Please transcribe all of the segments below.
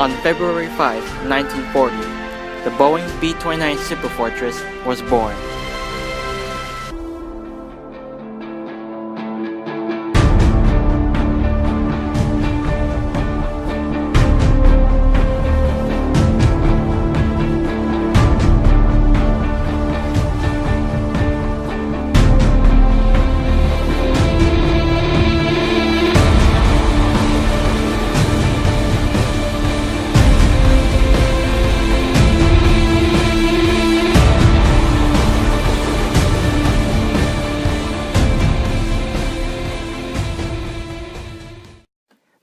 On February 5, 1940, the Boeing B-29 Superfortress was born.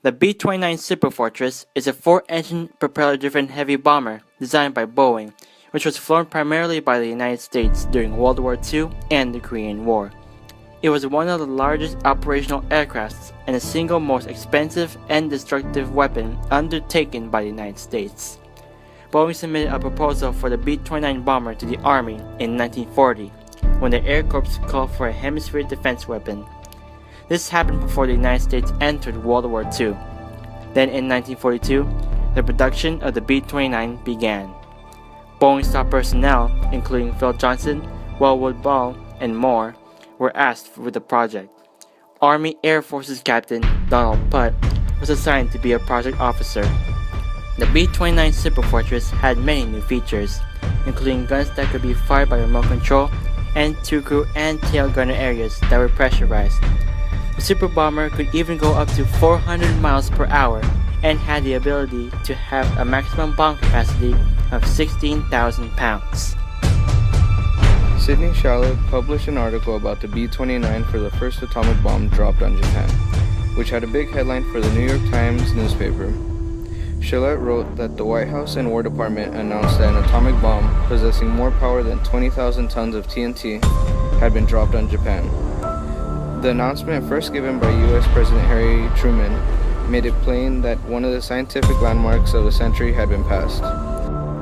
The B-29 Superfortress is a 4-engine propeller-driven heavy bomber designed by Boeing, which was flown primarily by the United States during World War II and the Korean War. It was one of the largest operational aircrafts and the single most expensive and destructive weapon undertaken by the United States. Boeing submitted a proposal for the B-29 bomber to the Army in 1940, when the Air Corps called for a hemisphere defense weapon. This happened before the United States entered World War II. Then in 1942, the production of the B-29 began. Boeing's top personnel, including Phil Johnson, Wellwood Ball, and more, were asked for the project. Army Air Forces Captain Donald Putt was assigned to be a project officer. The B-29 Superfortress had many new features, including guns that could be fired by remote control and two crew and tail gunner areas that were pressurized. The Super Bomber could even go up to 400 miles per hour and had the ability to have a maximum bomb capacity of 16,000 pounds. Sidney Shalhoub published an article about the B-29 for the first atomic bomb dropped on Japan, which had a big headline for the New York Times newspaper. Shalhoub wrote that the White House and War Department announced that an atomic bomb possessing more power than 20,000 tons of TNT had been dropped on Japan. The announcement, first given by U.S. President Harry Truman, made it plain that one of the scientific landmarks of the century had been passed,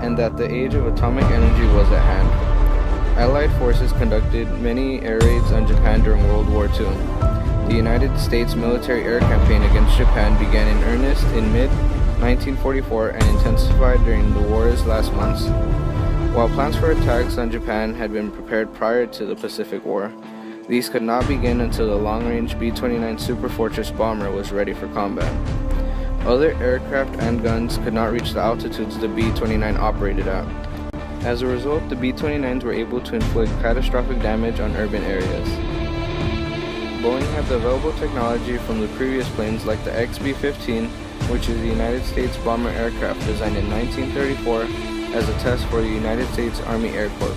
and that the age of atomic energy was at hand. Allied forces conducted many air raids on Japan during World War II. The United States military air campaign against Japan began in earnest in mid-1944 and intensified during the war's last months. While plans for attacks on Japan had been prepared prior to the Pacific War, these could not begin until the long-range B-29 Superfortress bomber was ready for combat. Other aircraft and guns could not reach the altitudes the B-29 operated at. As a result, the B-29s were able to inflict catastrophic damage on urban areas. Boeing had the available technology from the previous planes like the XB-15, which is the United States bomber aircraft designed in 1934 as a test for the United States Army Air Corps.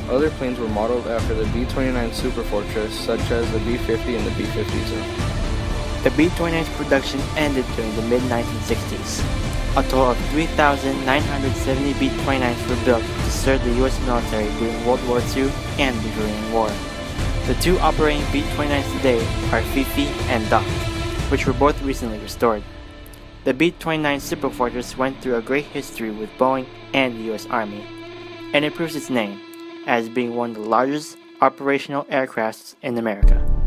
Other planes were modeled after the B-29 Superfortress, such as the B-50 and the B-52. The B-29's production ended during the mid-1960s. A total of 3,970 B-29s were built to serve the U.S. military during World War II and the Korean War. The two operating B-29s today are Fifi and Duck, which were both recently restored. The B-29 Superfortress went through a great history with Boeing and the U.S. Army, and it proves its name as being one of the largest operational aircrafts in America.